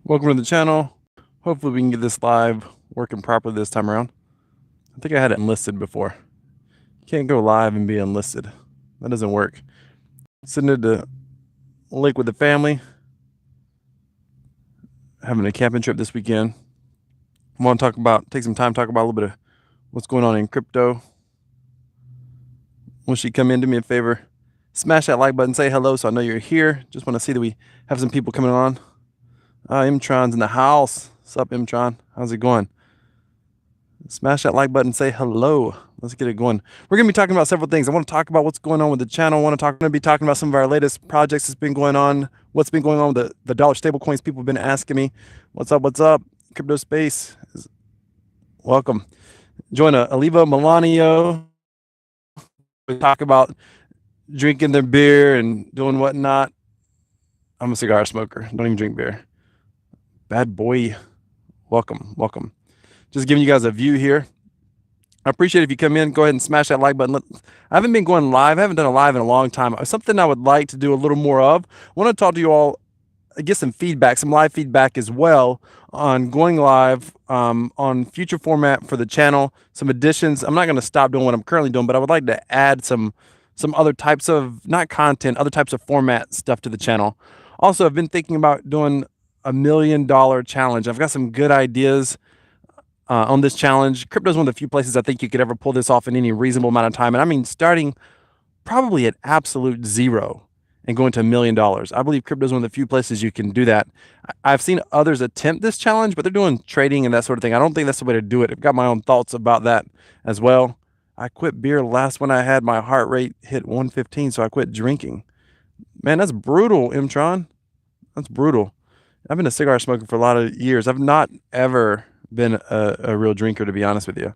Welcome to the channel. Hopefully we can get this live working properly this time around. I think I had it enlisted before. Can't go live and be enlisted. That doesn't work. Sitting at the lake with the family. Having a camping trip this weekend. I want to take some time to talk about a little bit of what's going on in crypto. Once you come in, do me a favor. Smash that like button, say hello so I know you're here. Just want to see that we have some people coming on. Mtron's in the house. What's up, Mtron? How's it going? Smash that like button, say hello. Let's get it going. We're going to be talking about several things. I want to talk about what's going on with the channel. I'm going to be talking about some of our latest projects that's been going on. What's been going on with the dollar stable coins. People have been asking me, what's up, what's up? Crypto space. Welcome. Join Oliva Milanio. We talk about drinking their beer and doing whatnot. I'm a cigar smoker. Don't even drink beer. Bad boy. Welcome. Welcome. Just giving you guys a view here. I appreciate it if you come in. Go ahead and smash that like button. I haven't been going live. I haven't done a live in a long time. Something I would like to do a little more of. I want to talk to you all, get some feedback, some live feedback as well on going live, on future format for the channel, some additions. I'm not going to stop doing what I'm currently doing, but I would like to add some other types of, not content, other types of format stuff to the channel. Also, I've been thinking about doing a $1 million challenge. I've got some good ideas on this challenge. Crypto is one of the few places I think you could ever pull this off in any reasonable amount of time. And I mean, starting probably at absolute zero and going to $1 million. I believe crypto is one of the few places you can do that. I've seen others attempt this challenge, but they're doing trading and that sort of thing. I don't think that's the way to do it. I've got my own thoughts about that as well. I quit beer last when I had my heart rate hit 115, so I quit drinking. Man, that's brutal, Mtron. That's brutal. I've been a cigar smoker for a lot of years. I've not ever been a real drinker, to be honest with you.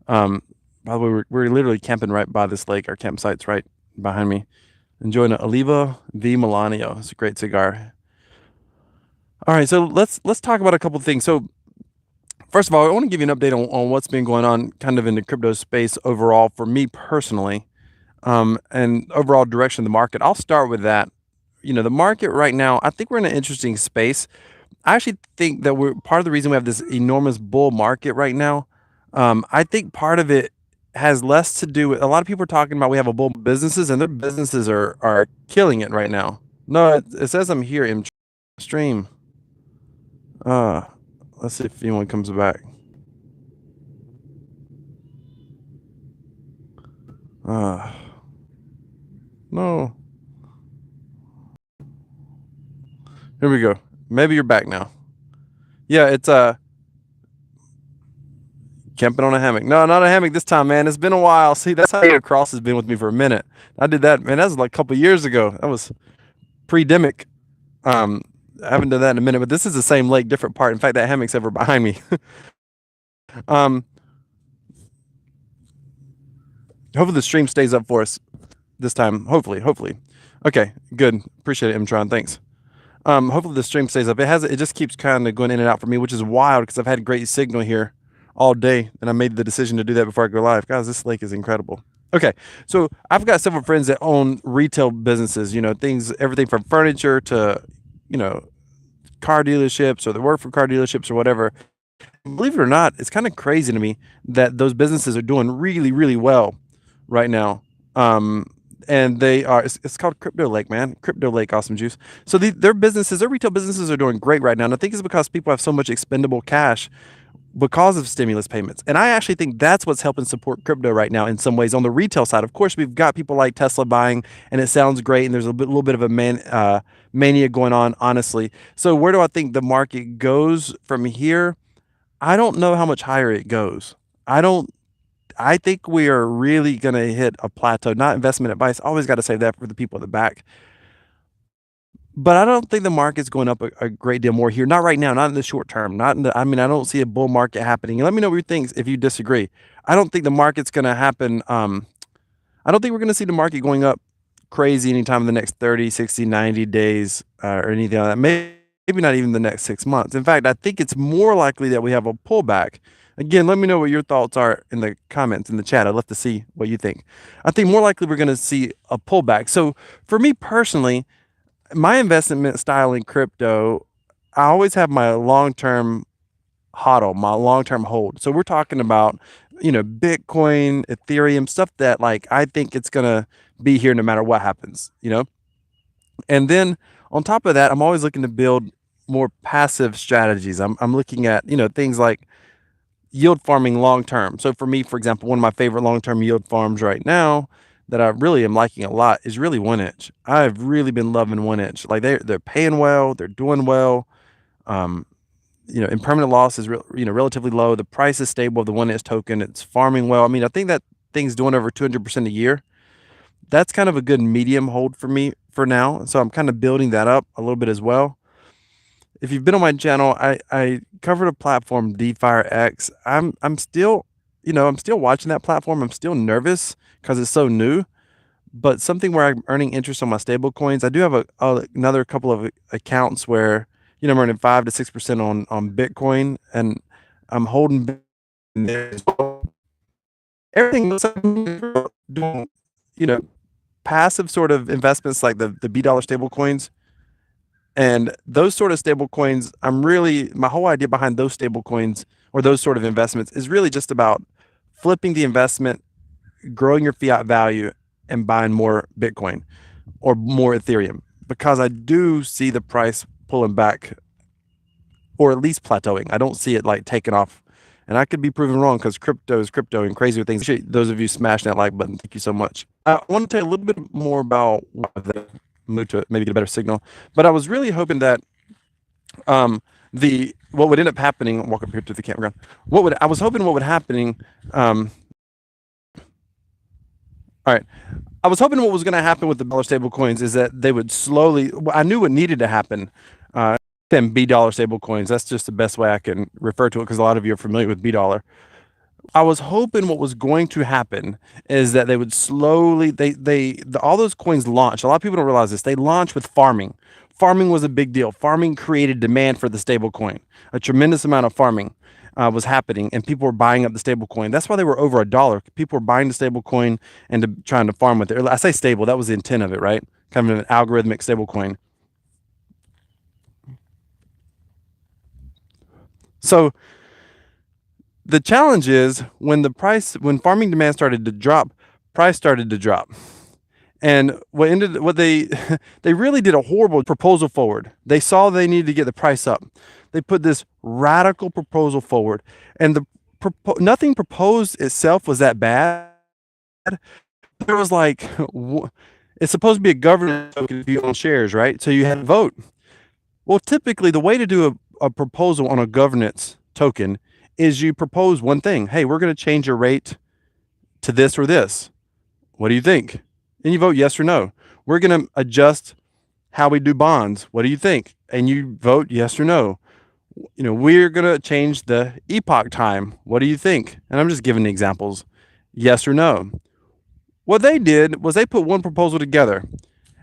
By the way, we're literally camping right by this lake. Our campsite's right behind me. Enjoying an Oliva V Milanio. It's a great cigar. All right, so let's talk about a couple of things. So first of all, I want to give you an update on what's been going on kind of in the crypto space overall for me personally, and overall direction of the market. I'll start with that. You know, the market right now, I think we're in an interesting space. I actually think that we're part of the reason we have this enormous bull market right now. I think part of it has less to do with, a lot of people are talking about we have a bull businesses and their businesses are killing it right now. No, it says I'm here in stream. Let's see if anyone comes back. No. Here we go. Maybe you're back now. Yeah, it's camping on a hammock. No, not a hammock this time, man. It's been a while. See, that's how your cross has been with me for a minute. I did that, man. That was like a couple years ago. That was pre-demic. I haven't done that in a minute, but this is the same lake, different part. In fact, that hammock's ever behind me. Hopefully the stream stays up for us this time. Hopefully. Okay, good. Appreciate it, Mtron. Thanks. Hopefully the stream stays up. It just keeps kind of going in and out for me, which is wild because I've had great signal here all day, and I made the decision to do that before I go live. Guys, this lake is incredible. Okay, so I've got several friends that own retail businesses, you know, everything from furniture to, you know, car dealerships, or they work for car dealerships or whatever. Believe it or not, it's kind of crazy to me that those businesses are doing really, really well right now. And they are, it's called Crypto Lake, man. Crypto Lake, awesome juice. So their retail businesses are doing great right now. And I think it's because people have so much expendable cash because of stimulus payments. And I actually think that's what's helping support crypto right now in some ways on the retail side. Of course, we've got people like Tesla buying, and it sounds great. And there's little bit of a mania going on, honestly. So where do I think the market goes from here? I don't know how much higher it goes. I think we are really going to hit a plateau. Not investment advice. Always got to save that for the people at the back. But I don't think the market's going up a great deal more here. Not right now. Not in the short term. I don't see a bull market happening. And let me know what you think if you disagree. I don't think the market's going to happen. I don't think we're going to see the market going up crazy anytime in the next 30, 60, 90 days or anything like that. Maybe not even the next 6 months. In fact, I think it's more likely that we have a pullback. Again, let me know what your thoughts are in the comments in the chat. I'd love to see what you think. I think more likely we're going to see a pullback. So for me personally, my investment style in crypto, I always have my long-term hodl, my long-term hold. So we're talking about, Bitcoin, Ethereum, stuff that like I think it's gonna be here no matter what happens. And then on top of that, I'm always looking to build more passive strategies. I'm looking at, things like yield farming long term. So for me, for example, one of my favorite long term yield farms right now that I really am liking a lot is really 1 inch. I've really been loving 1 inch. Like they're paying well, they're doing well. Um, impermanent loss is relatively low. The price is stable of the 1 inch token. It's farming well. I mean, I think that thing's doing over 200% a year. That's kind of a good medium hold for me for now. So I'm kind of building that up a little bit as well. If you've been on my channel, I covered a platform, DeFi X. I'm still, I'm still watching that platform. I'm still nervous because it's so new. But something where I'm earning interest on my stable coins. I do have another couple of accounts where I'm earning 5 to 6% on Bitcoin, and I'm holding there as well. Everything looks like I'm doing, you know, passive sort of investments like the B dollar stable coins. And those sort of stable coins, my whole idea behind those stable coins or those sort of investments is really just about flipping the investment, growing your fiat value, and buying more Bitcoin or more Ethereum, because I do see the price pulling back or at least plateauing. I don't see it like taking off. And I could be proven wrong because crypto is crypto and crazier things. Appreciate those of you smashing that like button. Thank you so much. I want to tell you a little bit more about the move to maybe get a better signal. But I was really hoping that the what would end up happening. Walk up here to the campground. I was hoping what would happening. All right. I was hoping what was going to happen with the dollar stable coins is that they would slowly. I knew what needed to happen. Them B dollar stable coins. That's just the best way I can refer to it because a lot of you are familiar with B dollar. I was hoping what was going to happen is that they would slowly all those coins launch. A lot of people don't realize this. They launched with farming. Farming was a big deal. Farming created demand for the stable coin. A tremendous amount of farming was happening, and people were buying up the stable coin. That's why they were over $1. People were buying the stable coin and trying to farm with it. I say stable, that was the intent of it, right? Kind of an algorithmic stable coin. So the challenge is when farming demand started to drop, price started to drop. And what they they really did a horrible proposal forward. They saw they needed to get the price up. They put this radical proposal forward, and nothing proposed itself was that bad. There was like, it's supposed to be a governance token if you own shares, right? So you had to vote. Well, typically the way to do a proposal on a governance token is you propose one thing. Hey, we're going to change your rate to this or this. What do you think? And you vote yes or no. We're going to adjust how we do bonds. What do you think? And you vote yes or no. We're going to change the epoch time. What do you think? And I'm just giving examples. Yes or no. What they did was they put one proposal together,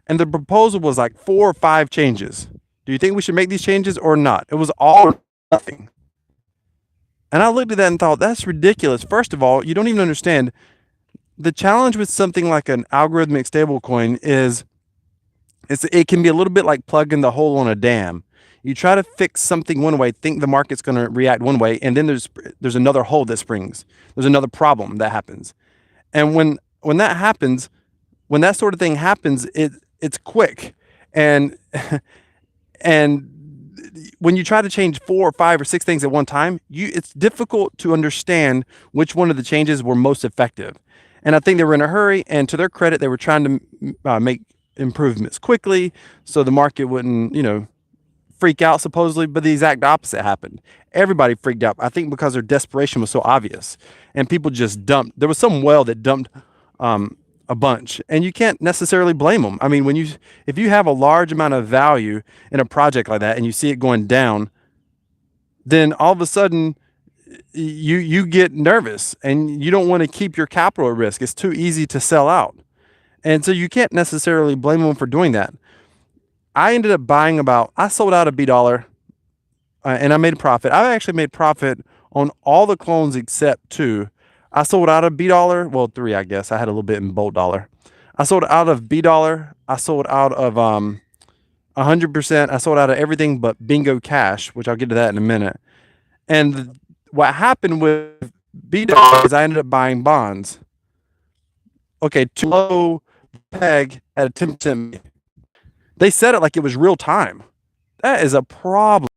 and the proposal was like 4 or 5 changes. Do you think we should make these changes or not? It was all or nothing. And I looked at that and thought, that's ridiculous. First of all, you don't even understand. The challenge with something like an algorithmic stablecoin is it can be a little bit like plugging the hole on a dam. You try to fix something one way, think the market's going to react one way, and then there's another hole that springs. There's another problem that happens. And when that happens, when that sort of thing happens, it's quick. And and when you try to change 4 or 5 or 6 things at one time, it's difficult to understand which one of the changes were most effective. And I think they were in a hurry, and to their credit, they were trying to make improvements quickly so the market wouldn't, freak out supposedly, but the exact opposite happened. Everybody freaked out, I think, because their desperation was so obvious, and people just dumped. There was some whale that dumped a bunch, and you can't necessarily blame them. I mean, if you have a large amount of value in a project like that and you see it going down, then all of a sudden you get nervous and you don't want to keep your capital at risk. It's too easy to sell out. And so you can't necessarily blame them for doing that. I ended up I sold out a B dollar and I made a profit. I actually made profit on all the clones except 2. I sold out of B dollar. Well, 3, I guess. I had a little bit in Bolt dollar. I sold out of B dollar. I sold out of 100%. I sold out of everything but Bingo Cash, which I'll get to that in a minute. And what happened with BDO is I ended up buying bonds. Okay, too low peg at a 10%. They said it like it was real time. That is a problem.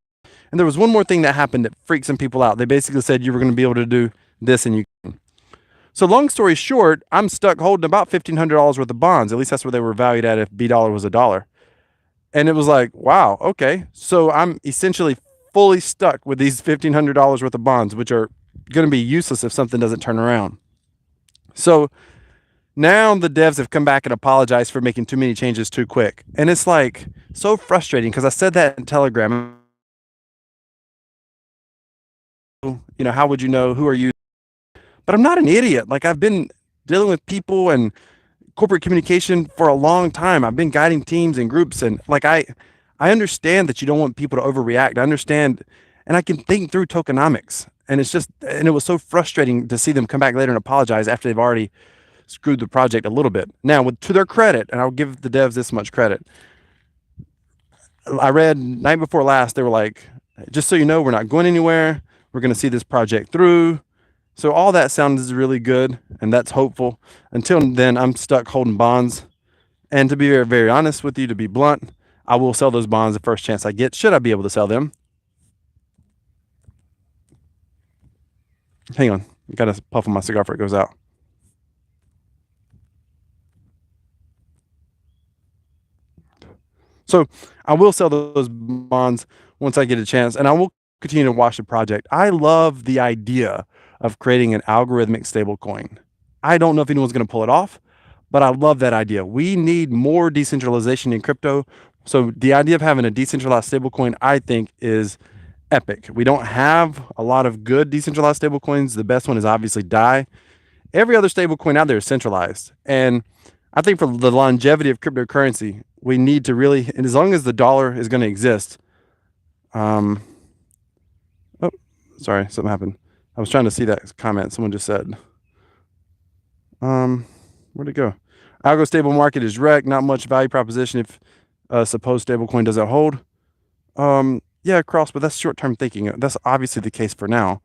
And there was one more thing that happened that freaked some people out. They basically said you were going to be able to do this and you can. So long story short, I'm stuck holding about $1,500 worth of bonds. At least that's what they were valued at if B dollar was a dollar. And it was like, wow, okay. So I'm essentially fully stuck with these $1,500 worth of bonds, which are going to be useless if something doesn't turn around. So now the devs have come back and apologized for making too many changes too quick. And it's like so frustrating because I said that in Telegram. You know, how would you know? Who are you? But I'm not an idiot. Like, I've been dealing with people and corporate communication for a long time. I've been guiding teams and groups, and like I understand that you don't want people to overreact. I understand, and I can think through tokenomics. And it's just, and it was so frustrating to see them come back later and apologize after they've already screwed the project a little bit. Now, to their credit, and I'll give the devs this much credit, I read night before last, they were like, just so you know, we're not going anywhere. We're going to see this project through. So all that sounds really good, and that's hopeful. Until then, I'm stuck holding bonds. And to be very, very honest with you, to be blunt, I will sell those bonds the first chance I get, should I be able to sell them. Hang on. I got to puff on my cigar before it goes out. So I will sell those bonds once I get a chance, and I will continue to watch the project. I love the idea of creating an algorithmic stablecoin. I don't know if anyone's going to pull it off, but I love that idea. We need more decentralization in crypto. So the idea of having a decentralized stablecoin, I think, is epic. We don't have a lot of good decentralized stablecoins. The best one is obviously DAI. Every other stablecoin out there is centralized. And I think for the longevity of cryptocurrency, we need to really, and as long as the dollar is going to exist, oh, sorry, something happened. I was trying to see that comment someone just said. Where'd it go? Algo stable market is wrecked. Not much value proposition if supposed stablecoin doesn't hold. Yeah, Cross, but that's short-term thinking. That's obviously the case for now.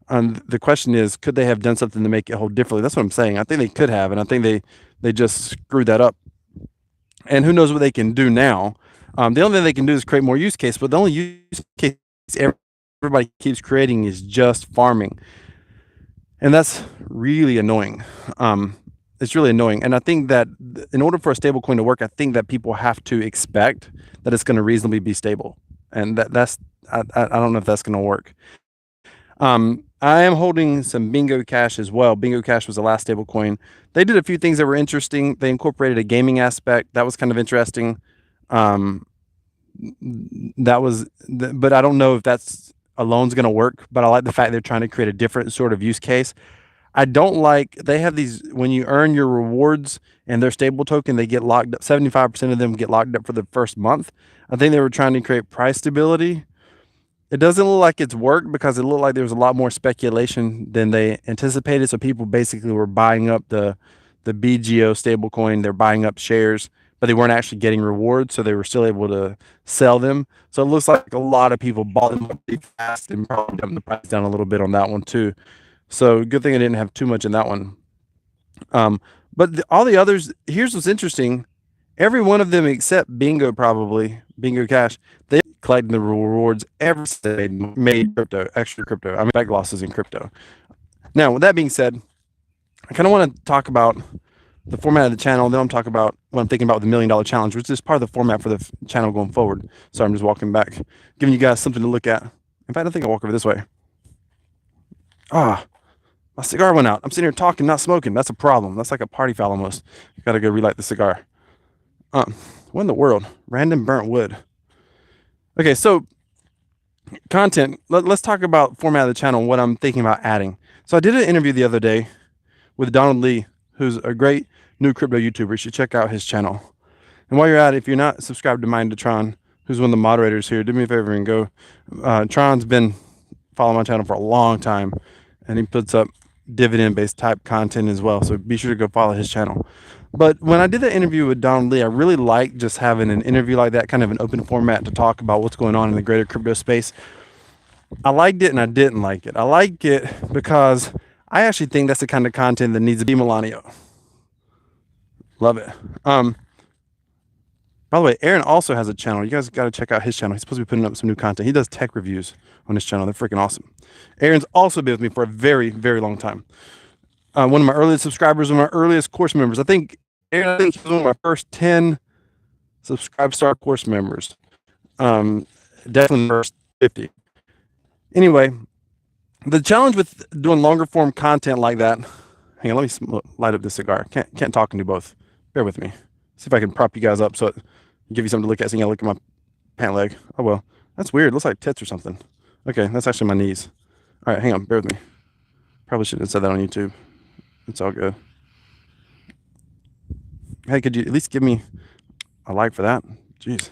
The question is, could they have done something to make it hold differently? That's what I'm saying. I think they could have, and I think they just screwed that up. And who knows what they can do now? The only thing they can do is create more use case, but the only use case everybody keeps creating is just farming. And that's really annoying. It's really annoying. And I think that in order for a stable coin to work, I think that people have to expect that it's going to reasonably be stable. And that's I don't know if that's going to work. I am holding some Bingo Cash as well. Bingo Cash was the last stable coin. They did a few things that were interesting. They incorporated a gaming aspect. That was kind of interesting. But I don't know if that's alone's going to work, but I like the fact they're trying to create a different sort of use case. I don't like, they have these, when you earn your rewards and their stable token, they get locked up. 75% of them get locked up for the first month. I think they were trying to create price stability. It doesn't look like it's worked because it looked like there was a lot more speculation than they anticipated. So people basically were buying up the BGO stablecoin. They're buying up shares, but they weren't actually getting rewards. So they were still able to sell them. So it looks like a lot of people bought them pretty fast and probably dumped the price down a little bit on that one too. So good thing I didn't have too much in that one. But all the others, here's what's interesting. Every one of them except Bingo Cash, they collecting the rewards every day made crypto, extra crypto. I mean, back losses in crypto. Now, with that being said, I kind of want to talk about the format of the channel. Then I'm talking about what I'm thinking about with the $1 Million Challenge, which is part of the format for the channel going forward. So I'm just walking back, giving you guys something to look at. In fact, I think I'll walk over this way. My cigar went out. I'm sitting here talking, not smoking. That's a problem. That's like a party foul almost. Got to go relight the cigar. What in the world? Random burnt wood. Okay, so content. Let's talk about format of the channel and what I'm thinking about adding. So I did an interview the other day with Donald Lee, who's a great new crypto YouTuber. You should check out his channel. And while you're at it, if you're not subscribed to Tron, who's one of the moderators here, do me a favor and go. Tron's been following my channel for a long time, and he puts up dividend-based type content as well. So be sure to go follow his channel. But when I did the interview with Donald Lee, I really liked just having an interview like that, kind of an open format to talk about what's going on in the greater crypto space. I liked it and I didn't like it. I like it because I actually think that's the kind of content that needs to be Milano. Love it. By the way, Aaron also has a channel. You guys got to check out his channel. He's supposed to be putting up some new content. He does tech reviews on his channel. They're freaking awesome. Aaron's also been with me for a very, very long time. One of my earliest subscribers, one of my earliest course members. Aaron, he was one of my first 10 Subscribe Star course members. Definitely the first 50. Anyway, the challenge with doing longer form content like that. Hang on, let me light up this cigar. Can't talk and do both. Bear with me. See if I can prop you guys up so it give you something to look at. So you can look at my pant leg. Oh well, that's weird. It looks like tits or something. Okay, that's actually my knees. All right, hang on. Bear with me. Probably shouldn't have said that on YouTube. It's all good. Hey, could you at least give me a like for that? Jeez.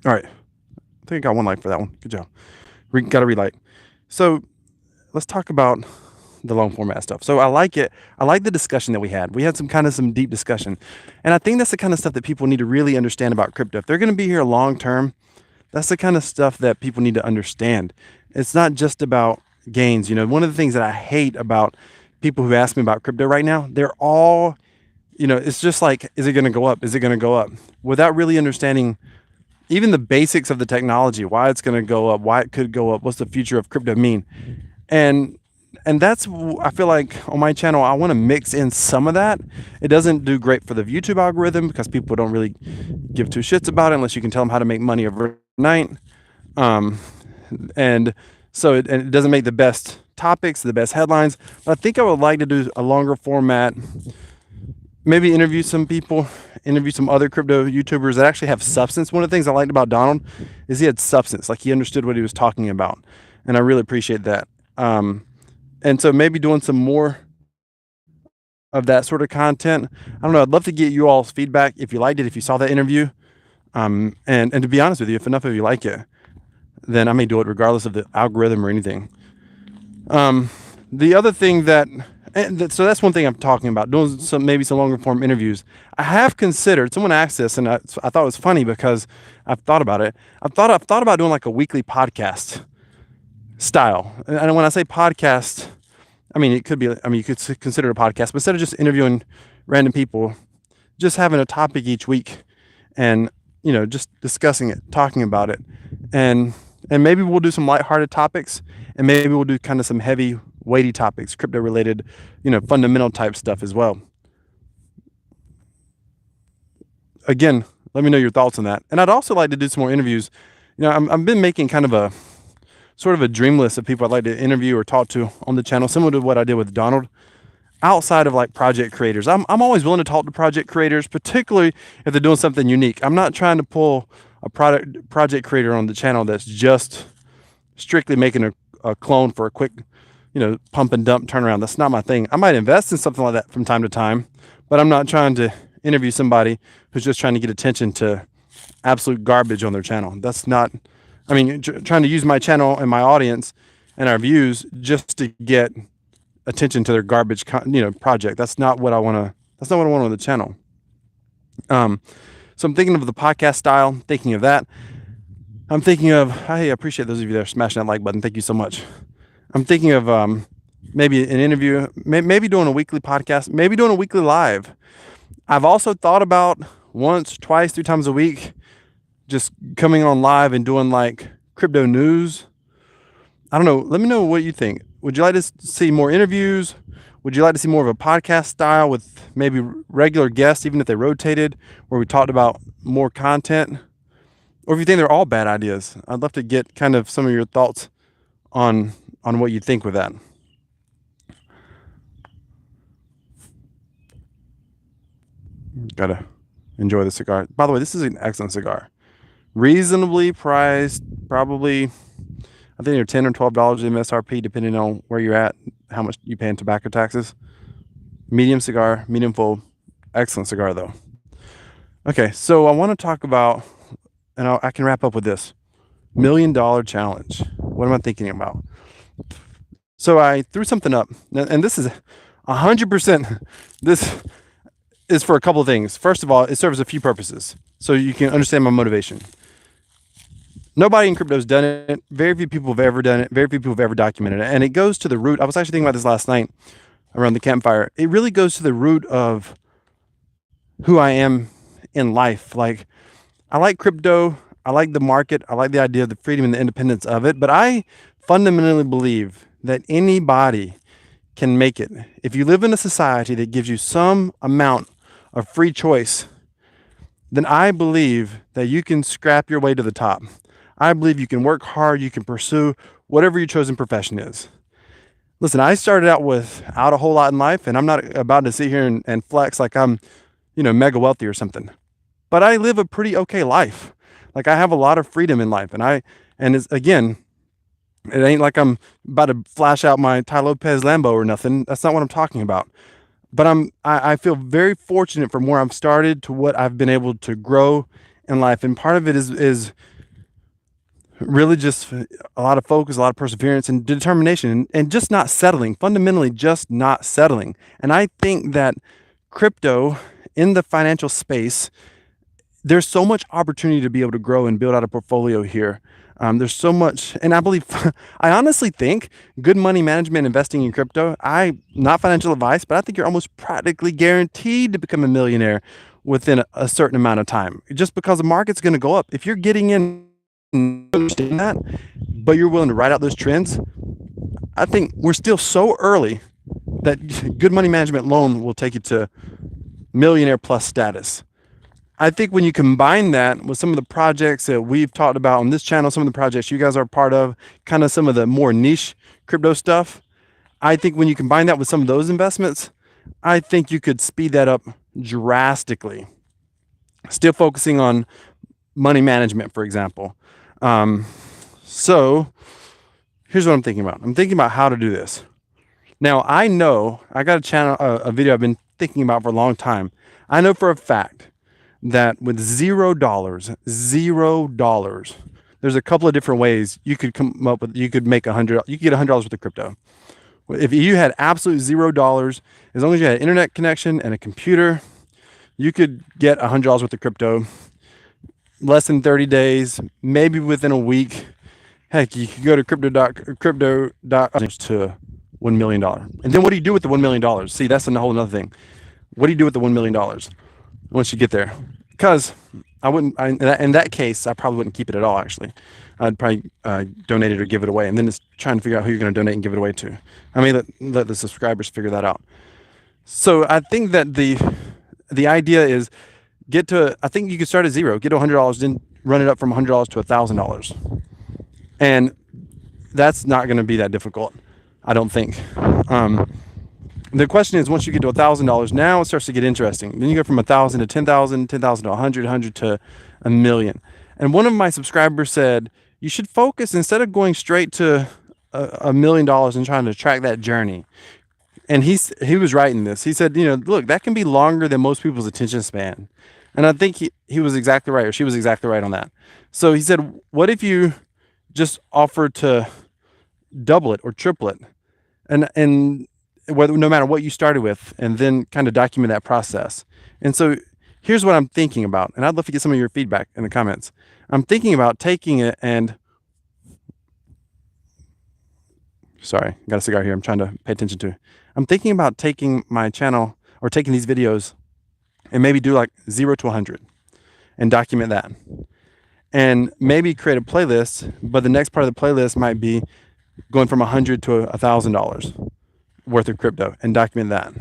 All right. I think I got one like for that one. Good job. Got to relight. So let's talk about the long format stuff. So I like it. I like the discussion that we had. We had some deep discussion. And I think that's the kind of stuff that people need to really understand about crypto. If they're going to be here long term, that's the kind of stuff that people need to understand. It's not just about gains. You know, one of the things that I hate about people who ask me about crypto right now, they're all, you know, it's just like, is it going to go up? Is it going to go up? Without really understanding even the basics of the technology, why it's going to go up, why it could go up, what's the future of crypto mean? And that's, I feel like on my channel, I want to mix in some of that. It doesn't do great for the YouTube algorithm because people don't really give two shits about it unless you can tell them how to make money overnight. And so it doesn't make the best topics, the best headlines. But I think I would like to do a longer format, maybe interview some people, interview some other crypto YouTubers that actually have substance. One of the things I liked about Donald is he had substance, like he understood what he was talking about. And I really appreciate that. And so maybe doing some more of that sort of content. I don't know. I'd love to get you all's feedback if you liked it, if you saw that interview. And to be honest with you, if enough of you like it, then I may do it regardless of the algorithm or anything. The other thing so that's one thing I'm talking about, doing maybe some longer form interviews. I have considered, someone asked this and I thought it was funny because I've thought about it. I've thought about doing like a weekly podcast style. And when I say podcast, I mean, it could be, you could consider it a podcast, but instead of just interviewing random people, just having a topic each week and, you know, just discussing it, talking about it. And maybe we'll do some lighthearted topics and maybe we'll do kind of some heavy, weighty topics, crypto related, you know, fundamental type stuff as well. Again, let me know your thoughts on that. And I'd also like to do some more interviews. You know, I've been making kind of a sort of a dream list of people I'd like to interview or talk to on the channel, similar to what I did with Donald, outside of like project creators. I'm always willing to talk to project creators, particularly if they're doing something unique. I'm not trying to pull a project creator on the channel that's just strictly making a clone for a quick, you know, pump and dump turnaround. That's not my thing. I might invest in something like that from time to time, but I'm not trying to interview somebody who's just trying to get attention to absolute garbage on their channel. That's not, trying to use my channel and my audience and our views just to get attention to their garbage, project. That's not what I want to. That's not what I want on the channel. So I'm thinking of the podcast style. Thinking of that. I'm thinking of. Hey, I appreciate those of you that are smashing that like button. Thank you so much. I'm thinking of maybe an interview. Maybe doing a weekly podcast. Maybe doing a weekly live. I've also thought about once, twice, 3 times a week, just coming on live and doing like crypto news. I don't know. Let me know what you think. Would you like to see more interviews? Would you like to see more of a podcast style with maybe regular guests, even if they rotated, where we talked about more content? Or if you think they're all bad ideas, I'd love to get kind of some of your thoughts on what you think with that. Gotta enjoy the cigar. By the way, this is an excellent cigar. Reasonably priced, probably, I think they're $10 or $12 MSRP, depending on where you're at, how much you pay in tobacco taxes. Medium cigar, medium full, excellent cigar though. Okay, so I want to talk about and I can wrap up with this $1 million challenge. What am I thinking about? So I threw something up, and this is 100%. This is for a couple of things. First of all, it serves a few purposes, so you can understand my motivation. Nobody in crypto has done it. Very few people have ever done it. Very few people have ever documented it. And it goes to the root. I was actually thinking about this last night around the campfire. It really goes to the root of who I am in life. Like, I like crypto. I like the market. I like the idea of the freedom and the independence of it. But I fundamentally believe that anybody can make it. If you live in a society that gives you some amount of free choice, then I believe that you can scrap your way to the top. I believe you can work hard. You can pursue whatever your chosen profession is. Listen, I started out without a whole lot in life, and I'm not about to sit here and flex like I'm, mega wealthy or something. But I live a pretty okay life. Like, I have a lot of freedom in life, and it's, again, it ain't like I'm about to flash out my Ty Lopez Lambo or nothing. That's not what I'm talking about. But I feel very fortunate from where I've started to what I've been able to grow in life. And part of it is really just a lot of focus, a lot of perseverance and determination, and just not settling, fundamentally just not settling. And I think that crypto in the financial space, there's so much opportunity to be able to grow and build out a portfolio here. There's so much, and I believe, I honestly think good money management, investing in crypto, not financial advice, but I think you're almost practically guaranteed to become a millionaire within a certain amount of time, just because the market's going to go up. If you're getting in and understand that, but you're willing to ride out those trends, I think we're still so early that good money management alone will take you to millionaire plus status. I think when you combine that with some of the projects that we've talked about on this channel, some of the projects you guys are part of, kind of some of the more niche crypto stuff, I think when you combine that with some of those investments, I think you could speed that up drastically. Still focusing on money management, for example. So here's what I'm thinking about. I'm thinking about how to do this. Now, I know I got a video I've been thinking about for a long time. I know for a fact that with $0, there's a couple of different ways you could come up with. You could make $100. You could get $100 worth of crypto. If you had absolute $0, as long as you had an internet connection and a computer, you could get $100 worth of crypto. Less than 30 days, maybe within a week. Heck, you could go to crypto to $1 million. And then what do you do with the $1 million? See, that's a whole another thing. What do you do with the $1 million once you get there? Because in that case, I probably wouldn't keep it at all, actually. I'd probably donate it or give it away. And then it's trying to figure out who you're going to donate and give it away to. I mean, let the subscribers figure that out. So I think that the idea is I think you could start at $0, get to $100, then run it up from $100 to $1,000. And that's not going to be that difficult, I don't think. The question is, once you get to $1,000, now it starts to get interesting. Then you go from 1,000 to 10,000, 10,000 to 100, 100 to a million. And one of my subscribers said, you should focus, instead of going straight to $1 million and trying to track that journey. And he was writing this. He said, look, that can be longer than most people's attention span. And I think he was exactly right, or she was exactly right on that. So he said, what if you just offer to double it or triple it, and whether, no matter what you started with, and then kind of document that process. And so here's what I'm thinking about, and I'd love to get some of your feedback in the comments. I'm thinking about taking it and, sorry, got a cigar here I'm trying to pay attention to. I'm thinking about taking my channel, or taking these videos, and maybe do like 0 to 100 and document that. And maybe create a playlist, but the next part of the playlist might be going from $100 to $1,000 worth of crypto and document that.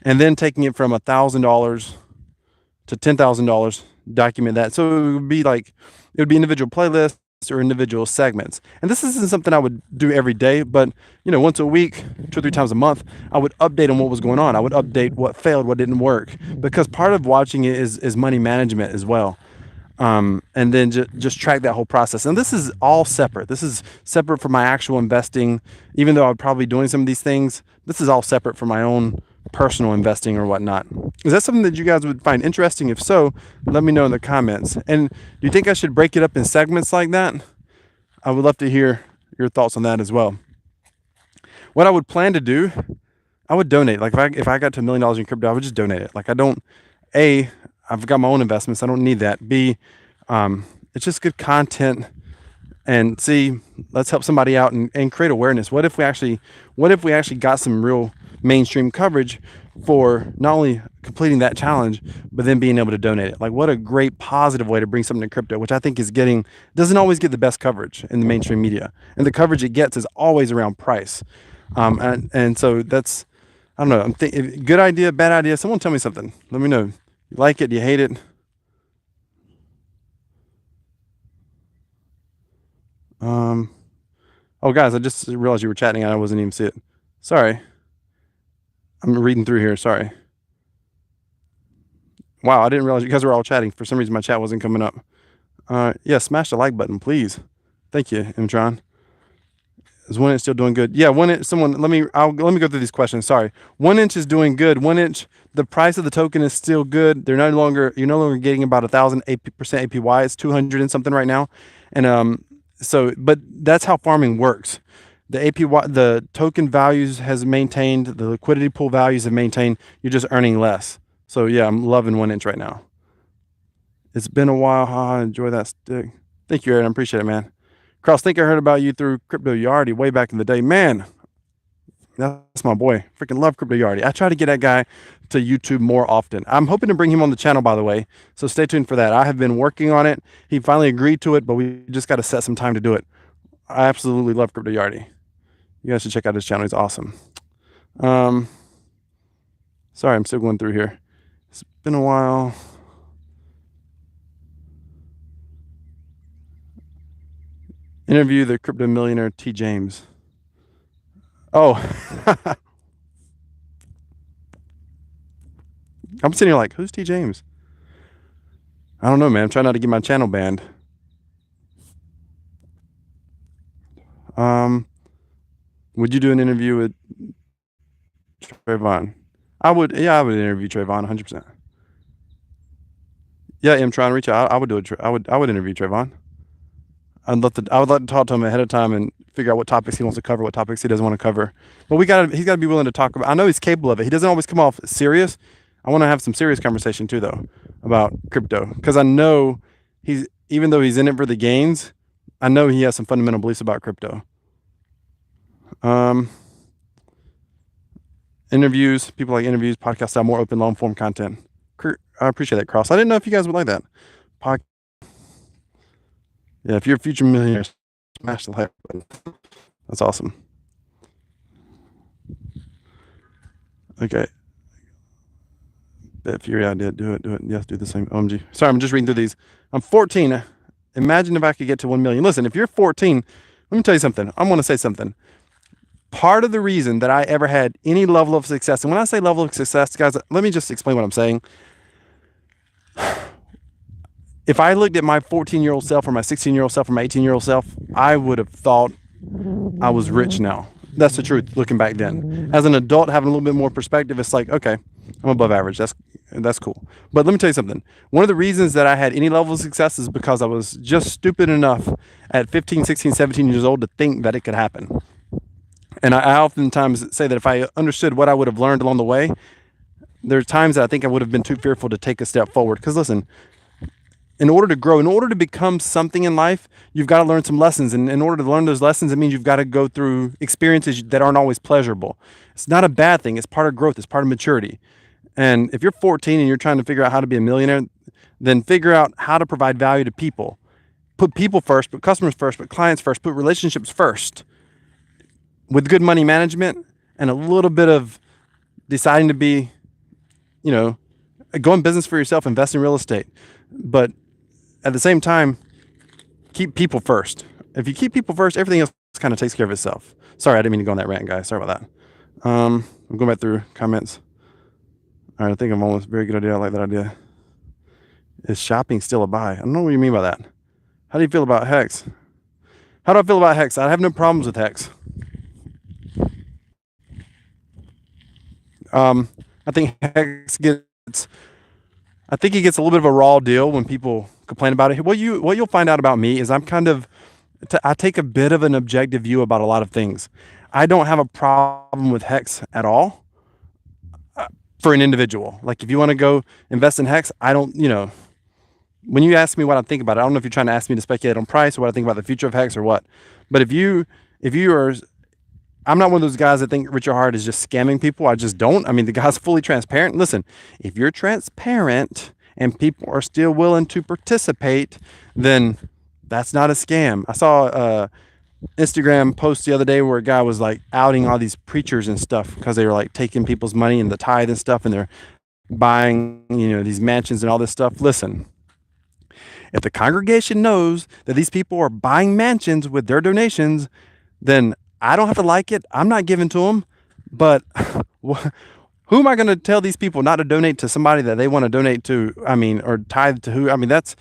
And then taking it from $1,000 to $10,000, document that. So it would be individual playlists or individual segments. And this isn't something I would do every day, but once a week, 2 or 3 times a month, I would update on what was going on. I would update what failed, what didn't work, because part of watching it is money management as well. And then just track that whole process. And this is all separate. This is separate from my actual investing. Even though I'm probably doing some of these things, this is all separate from my own personal investing or whatnot. Is that something that you guys would find interesting? If so, let me know in the comments. And do you think I should break it up in segments like that? I would love to hear your thoughts on that as well. What I would plan to do, I would donate. Like if I got to $1 million in crypto, I would just donate it. Like I don't, I've got my own investments. I don't need that. B, it's just good content. And C, let's help somebody out and create awareness. What if we actually got some real mainstream coverage for not only completing that challenge, but then being able to donate it? Like what a great positive way to bring something to crypto, which I think doesn't always get the best coverage in the mainstream media. And the coverage it gets is always around price. And so that's, I don't know, good idea, bad idea. Someone tell me something. Let me know. You like it? Do you hate it? Oh guys, I just realized you were chatting and I wasn't even see it. Sorry. I'm reading through here. Sorry. Wow, I didn't realize you guys were all chatting. For some reason, my chat wasn't coming up. Yeah, smash the like button, please. Thank you, Mtron. Is 1inch still doing good? Yeah, 1inch. Let me go through these questions. Sorry. 1inch is doing good. 1inch. The price of the token is still good. You're no longer getting about 1,000% APY. It's 200 and something right now, and but that's how farming works. The APY, the token values has maintained. The liquidity pool values have maintained. You're just earning less. So yeah, I'm loving 1inch right now. It's been a while. I enjoy that stick. Thank you, Aaron. I appreciate it, man. Cross, think I heard about you through Crypto Yardy way back in the day. Man, that's my boy. Freaking love Crypto Yardy. I try to get that guy to YouTube more often. I'm hoping to bring him on the channel, by the way. So stay tuned for that. I have been working on it. He finally agreed to it, but we just got to set some time to do it. I absolutely love Crypto Yardy. You guys should check out his channel. He's awesome. Sorry, I'm still going through here. It's been a while. Interview the crypto millionaire T. James. Oh. I'm sitting here like, who's T. James? I don't know, man. I'm trying not to get my channel banned. Would you do an interview with Trayvon? I would interview Trayvon 100%. Yeah, I'm trying to reach out. I would do it. I would interview Trayvon. I would like to talk to him ahead of time and figure out what topics he wants to cover, what topics he doesn't want to cover. But he's got to be willing to talk about. I know he's capable of it. He doesn't always come off serious. I want to have some serious conversation too, though, about crypto, because I know even though he's in it for the gains, I know he has some fundamental beliefs about crypto. Interviews, people like interviews, podcasts style, more open, long form content. I appreciate that, Cross. I didn't know if you guys would like that. Yeah, if you're a future millionaire, smash the like button. That's awesome. Okay. Bet Fury idea. Do it. Yes, do the same. OMG. Sorry, I'm just reading through these. I'm 14. Imagine if I could get to 1 million. Listen, if you're 14, let me tell you something. I'm going to say something. Part of the reason that I ever had any level of success, and when I say level of success, guys, let me just explain what I'm saying. If I looked at my 14-year-old self or my 16-year-old self or my 18-year-old self, I would have thought I was rich now. That's the truth, looking back then. As an adult, having a little bit more perspective, it's like, okay, I'm above average. That's cool. But let me tell you something. One of the reasons that I had any level of success is because I was just stupid enough at 15, 16, 17 years old to think that it could happen. And I oftentimes say that if I understood what I would have learned along the way, there are times that I think I would have been too fearful to take a step forward. Because listen, in order to grow, in order to become something in life, you've got to learn some lessons. And in order to learn those lessons, it means you've got to go through experiences that aren't always pleasurable. It's not a bad thing. It's part of growth. It's part of maturity. And if you're 14 and you're trying to figure out how to be a millionaire, then figure out how to provide value to people. Put people first, put customers first, put clients first, put relationships first. With good money management and a little bit of deciding to be, go in business for yourself, invest in real estate. But at the same time, keep people first. If you keep people first, everything else kind of takes care of itself. Sorry, I didn't mean to go on that rant, guys. Sorry about that. I'm going back through comments. All right, I think I'm almost very good idea. I like that idea. Is shopping still a buy? I don't know what you mean by that. How do you feel about Hex? How do I feel about Hex? I have no problems with Hex. I think Hex gets. I think he gets a little bit of a raw deal when people complain about it. What you'll find out about me is I'm kind of I take a bit of an objective view about a lot of things. I don't have a problem with Hex at all for an individual. Like if you want to go invest in Hex, I don't, when you ask me what I think about it, I don't know if you're trying to ask me to speculate on price or what I think about the future of Hex or what. But if you are, I'm not one of those guys that think Richard Hart is just scamming people. I just don't. I mean, the guy's fully transparent. Listen, if you're transparent and people are still willing to participate, then that's not a scam. I saw Instagram post the other day where a guy was like outing all these preachers and stuff because they were like taking people's money and the tithe and stuff, and they're buying, these mansions and all this stuff. Listen, if the congregation knows that these people are buying mansions with their donations, then I don't have to like it. I'm not giving to them. But who am I going to tell these people not to donate to somebody that they want to donate to? I mean, or tithe to who? I mean, that's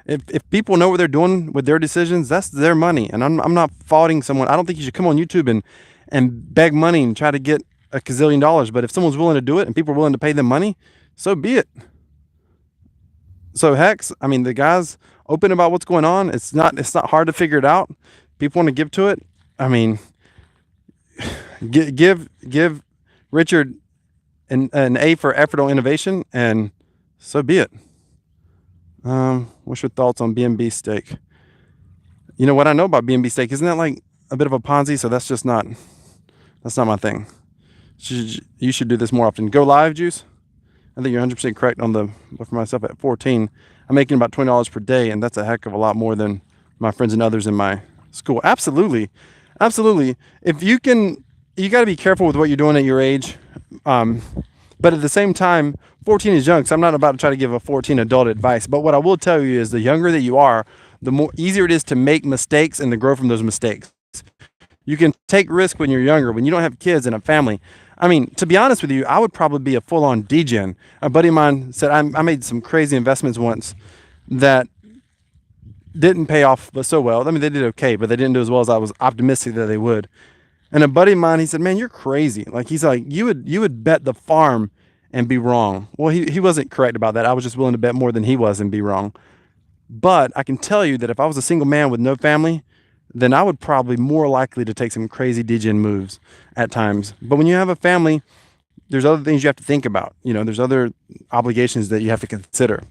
if people know what they're doing with their decisions, that's their money. And I'm not faulting someone. I don't think you should come on YouTube and beg money and try to get a gazillion dollars. But if someone's willing to do it and people are willing to pay them money, so be it. So Hex, I mean, the guy's open about what's going on. It's not hard to figure it out. People want to give to it. I mean, give Richard an A for effort on innovation, and so be it. What's your thoughts on B&B steak? You know what I know about B&B steak? Isn't that like a bit of a Ponzi? So that's not my thing. You should do this more often. Go live, Juice. I think you're 100% correct on but for myself at 14, I'm making about $20 per day, and that's a heck of a lot more than my friends and others in my school. Absolutely. If you got to be careful with what you're doing at your age. But at the same time, 14 is young, so I'm not about to try to give a 14 adult advice. But what I will tell you is the younger that you are, the more easier it is to make mistakes and to grow from those mistakes. You can take risk when you're younger, when you don't have kids and a family. I mean, to be honest with you, I would probably be a full-on degen. A buddy of mine said I made some crazy investments once that didn't pay off so well. I mean, they did okay, but they didn't do as well as I was optimistic that they would. And a buddy of mine, he said, "Man, you're crazy." Like he's like, you would bet the farm and be wrong. Well, he wasn't correct about that. I was just willing to bet more than he was and be wrong. But I can tell you that if I was a single man with no family, then I would probably more likely to take some crazy degen moves at times. But when you have a family, there's other things you have to think about. There's other obligations that you have to consider.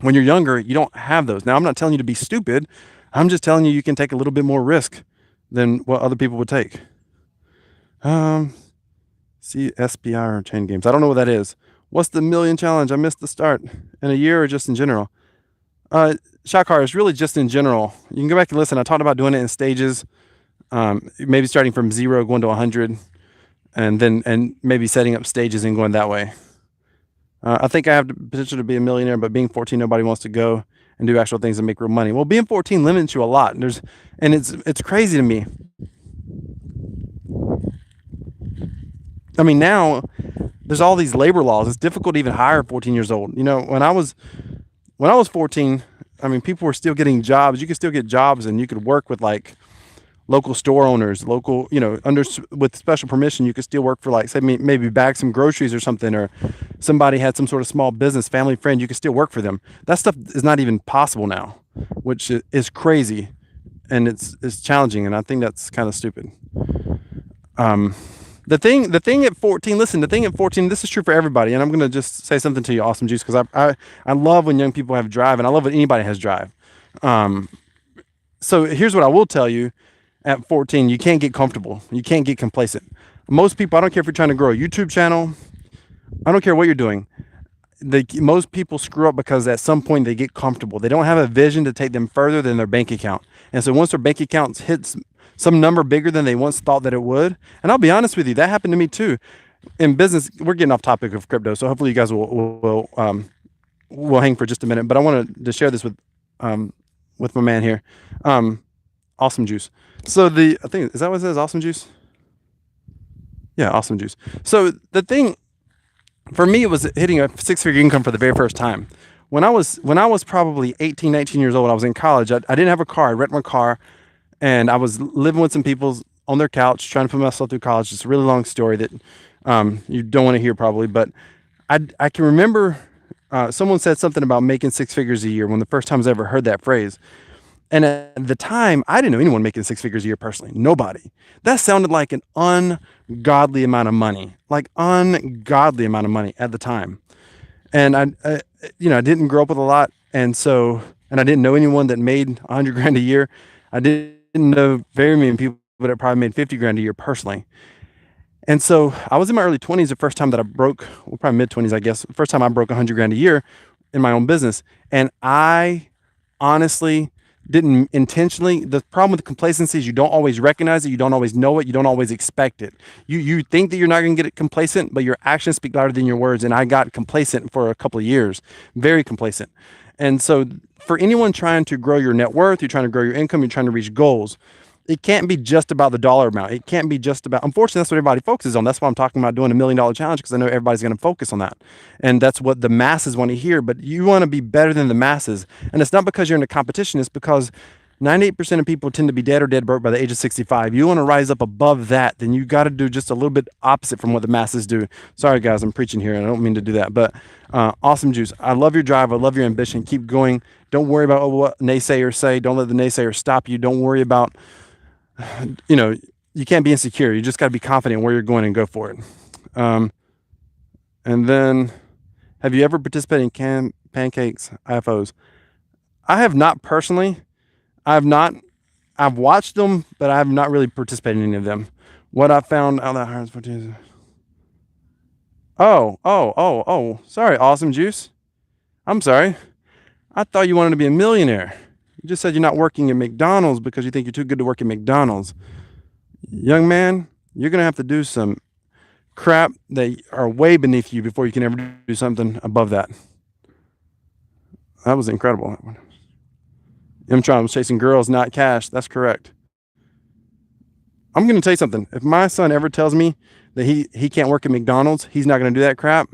When you're younger, you don't have those. Now, I'm not telling you to be stupid. I'm just telling you can take a little bit more risk than what other people would take. See SPI or chain games. I don't know what that is. What's the million challenge? I missed the start. In a year or just in general? Shakar is really just in general. You can go back and listen. I talked about doing it in stages, maybe starting from 0, going to 100, and maybe setting up stages and going that way. I think I have the potential to be a millionaire, but being 14, nobody wants to go and do actual things and make real money. Well, being 14 limits you a lot. It's crazy to me. I mean, now there's all these labor laws. It's difficult to even hire 14 years old. When I was 14, I mean, people were still getting jobs. You could still get jobs, and you could work with like local store owners, with special permission. You could still work for like, say, maybe bag some groceries or something, or somebody had some sort of small business, family friend. You could still work for them. That stuff is not even possible now, which is crazy, and it's challenging, and I think that's kind of stupid. The thing at 14, listen, this is true for everybody. And I'm going to just say something to you, Awesome Juice, because I love when young people have drive, and I love when anybody has drive. So here's what I will tell you. At 14, you can't get comfortable. You can't get complacent. Most people, I don't care if you're trying to grow a YouTube channel. I don't care what you're doing. Most people screw up because at some point they get comfortable. They don't have a vision to take them further than their bank account. And so once their bank account hits some number bigger than they once thought that it would. And I'll be honest with you, that happened to me too. In business, we're getting off topic of crypto, so hopefully you guys will hang for just a minute. But I wanted to share this with my man here, Awesome Juice. So I think is that what it says, Awesome Juice? Yeah, Awesome Juice. So the thing for me, it was hitting a 6-figure income for the very first time. When I was probably 18, 19 years old, I was in college. I didn't have a car. I rented my car. And I was living with some people on their couch, trying to put myself through college. It's a really long story that You don't want to hear probably, but I can remember someone said something about making six figures a year when the first times I ever heard that phrase. And at the time, I didn't know anyone making six figures a year personally. Nobody. That sounded like an ungodly amount of money, like ungodly amount of money at the time. And I didn't grow up with a lot, and I didn't know anyone that made 100 grand a year. I didn't know very many people that probably made 50 grand a year personally. And so I was in my early 20s the first time that I broke, well, probably mid 20s, I guess, the first time I broke 100 grand a year in my own business. And I honestly didn't intentionally. The problem with complacency is you don't always recognize it, you don't always know it, you don't always expect it. You think that you're not going to get it complacent, but your actions speak louder than your words. And I got complacent for a couple of years, very complacent. And so for anyone trying to grow your net worth, you're trying to grow your income, you're trying to reach goals, it can't be just about the dollar amount. It can't be just about, unfortunately, that's what everybody focuses on. That's why I'm talking about doing $1 million challenge, because I know everybody's going to focus on that. And that's what the masses want to hear. But you want to be better than the masses. And it's not because you're in a competition. It's because 98% of people tend to be dead or dead broke by the age of 65. You want to rise up above that, then you got to do just a little bit opposite from what the masses do. Sorry, guys, I'm preaching here. I don't mean to do that. But awesome juice. I love your drive. I love your ambition. Keep going. Don't worry about what naysayers say. Don't let the naysayers stop you. Don't worry about, you can't be insecure. You just got to be confident where you're going and go for it. And then, have you ever participated in pancakes, IFOs? I have not personally. I've watched them, but I have not really participated in any of them. What I found out that hires for sorry, awesome juice. I'm sorry. I thought you wanted to be a millionaire. You just said you're not working at McDonald's because you think you're too good to work at McDonald's. Young man, you're going to have to do some crap that are way beneath you before you can ever do something above that. That was incredible. Tron was chasing girls, not cash. That's correct. I'm going to tell you something. If my son ever tells me that he can't work at McDonald's, he's not going to do that crap,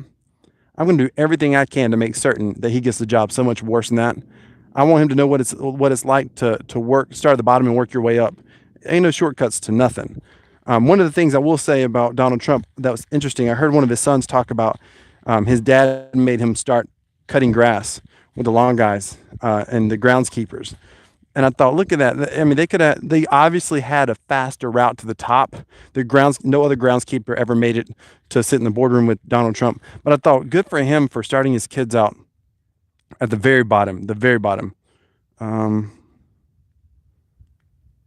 I'm going to do everything I can to make certain that he gets the job so much worse than that. I want him to know what it's like to work, start at the bottom and work your way up. Ain't no shortcuts to nothing. One of the things I will say about Donald Trump that was interesting, I heard one of his sons talk about his dad made him start cutting grass with the lawn guys and the groundskeepers. And I thought, look at that. I mean, they obviously had a faster route to the top. No other groundskeeper ever made it to sit in the boardroom with Donald Trump. But I thought, good for him for starting his kids out at the very bottom,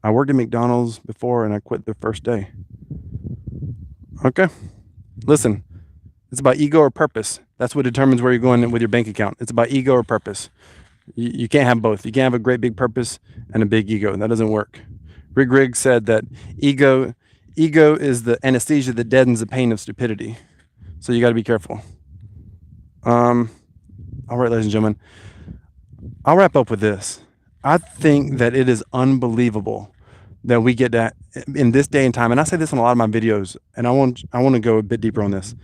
I worked at McDonald's before and I quit the first day. Okay. Listen, it's about ego or purpose. That's what determines where you're going with your bank account. It's about ego or purpose. You can't have both. You can't have a great big purpose and a big ego. That doesn't work. Rig said that ego is the anesthesia that deadens the pain of stupidity. So you got to be careful. All right, ladies and gentlemen, I'll wrap up with this. I think that it is unbelievable that we get that in this day and time. And I say this in a lot of my videos, and I want to go a bit deeper on this.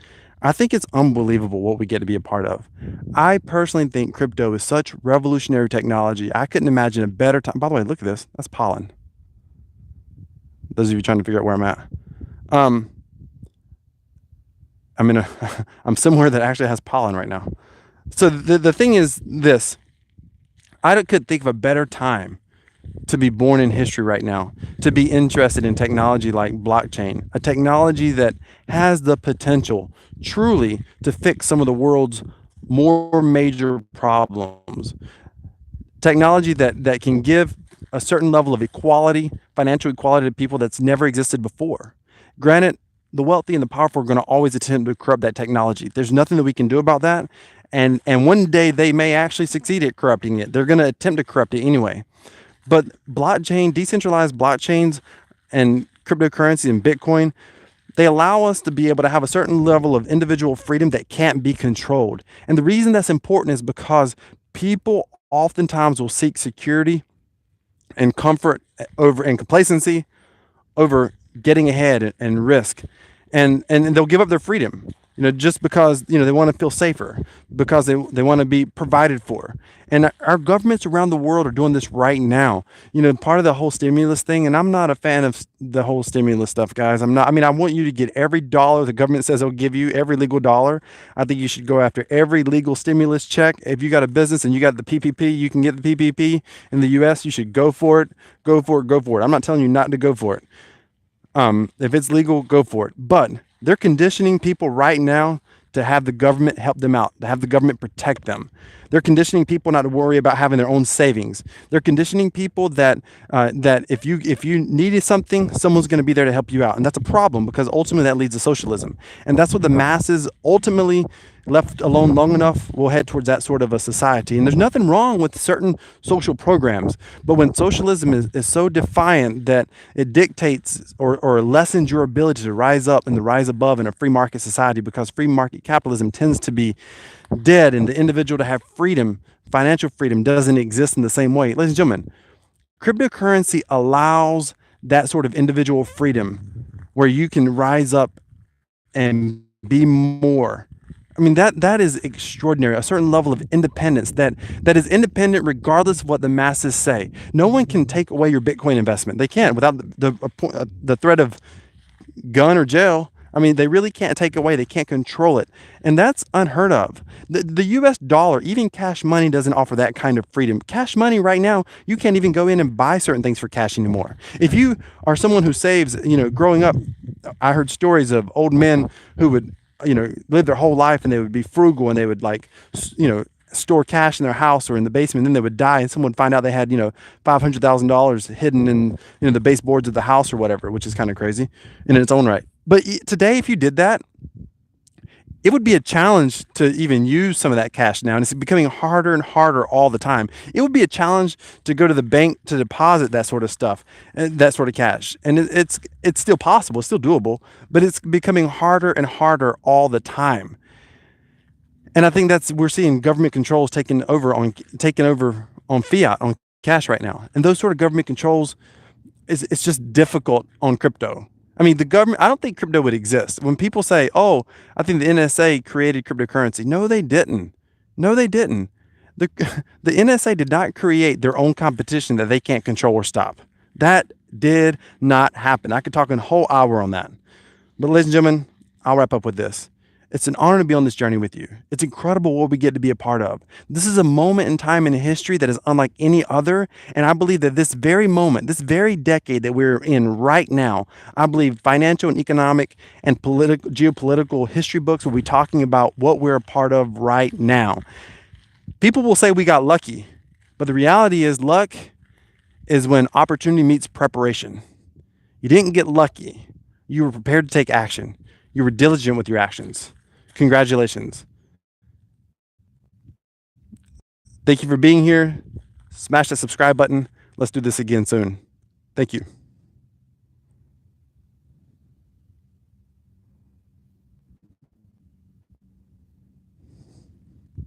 I think it's unbelievable what we get to be a part of. I personally think crypto is such revolutionary technology. I couldn't imagine a better time. By the way, look at this. That's pollen. Those of you trying to figure out where I'm at. I'm somewhere that actually has pollen right now. So the thing is this. I could think of a better time to be born in history right now, to be interested in technology like blockchain, a technology that has the potential truly to fix some of the world's more major problems. Technology that can give a certain level of equality, financial equality to people that's never existed before. Granted, the wealthy and the powerful are going to always attempt to corrupt that technology. There's nothing that we can do about that. And one day they may actually succeed at corrupting it. They're going to attempt to corrupt it anyway. But blockchain, decentralized blockchains and cryptocurrency and Bitcoin, they allow us to be able to have a certain level of individual freedom that can't be controlled. And the reason that's important is because people oftentimes will seek security and comfort and complacency over getting ahead and risk. And they'll give up their freedom. just because, they want to feel safer, because they want to be provided for. And our governments around the world are doing this right now. Part of the whole stimulus thing, and I'm not a fan of the whole stimulus stuff, guys. I'm not. I mean, I want you to get every dollar the government says they'll give you, every legal dollar. I think you should go after every legal stimulus check. If you got a business and you got the PPP, you can get the PPP in the US, you should go for it. Go for it. Go for it. I'm not telling you not to go for it. If it's legal, go for it. But they're conditioning people right now to have the government help them out, to have the government protect them. They're conditioning people not to worry about having their own savings. They're conditioning people that if you needed something, someone's going to be there to help you out, and that's a problem, because ultimately that leads to socialism, and that's what the masses ultimately, left alone long enough, will head towards that sort of a society. And there's nothing wrong with certain social programs, but when socialism is so defiant that it dictates or lessens your ability to rise up and to rise above in a free market society, because free market capitalism tends to be dead, and the individual to have freedom, financial freedom, doesn't exist in the same way. Ladies and gentlemen, cryptocurrency allows that sort of individual freedom where you can rise up and be more. I mean, that is extraordinary. A certain level of independence that is independent regardless of what the masses say. No one can take away your Bitcoin investment. They can't, without the threat of gun or jail. I mean, they really can't take away. They can't control it. And that's unheard of. The US dollar, even cash money, doesn't offer that kind of freedom. Cash money right now, you can't even go in and buy certain things for cash anymore. If you are someone who saves, growing up, I heard stories of old men who would, live their whole life, and they would be frugal, and they would, store cash in their house or in the basement, and then they would die, and someone would find out they had, $500,000 hidden in, the baseboards of the house or whatever, which is kind of crazy in its own right. But today, if you did that, it would be a challenge to even use some of that cash now, and it's becoming harder and harder all the time. It would be a challenge to go to the bank to deposit that sort of stuff, that sort of cash. And it's still possible, it's still doable, but it's becoming harder and harder all the time. And I think we're seeing government controls taking over on fiat, on cash right now. And those sort of government controls, it's just difficult on crypto. I mean, the government, I don't think crypto would exist. When people say, oh, I think the NSA created cryptocurrency. No, they didn't. No, they didn't. The NSA did not create their own competition that they can't control or stop. That did not happen. I could talk a whole hour on that. But ladies and gentlemen, I'll wrap up with this. It's an honor to be on this journey with you. It's incredible what we get to be a part of. This is a moment in time in history that is unlike any other. And I believe that this very moment, this very decade that we're in right now, I believe financial and economic and geopolitical history books will be talking about what we're a part of right now. People will say we got lucky, but the reality is luck is when opportunity meets preparation. You didn't get lucky. You were prepared to take action. You were diligent with your actions. Congratulations. Thank you for being here. Smash that subscribe button. Let's do this again soon. Thank you.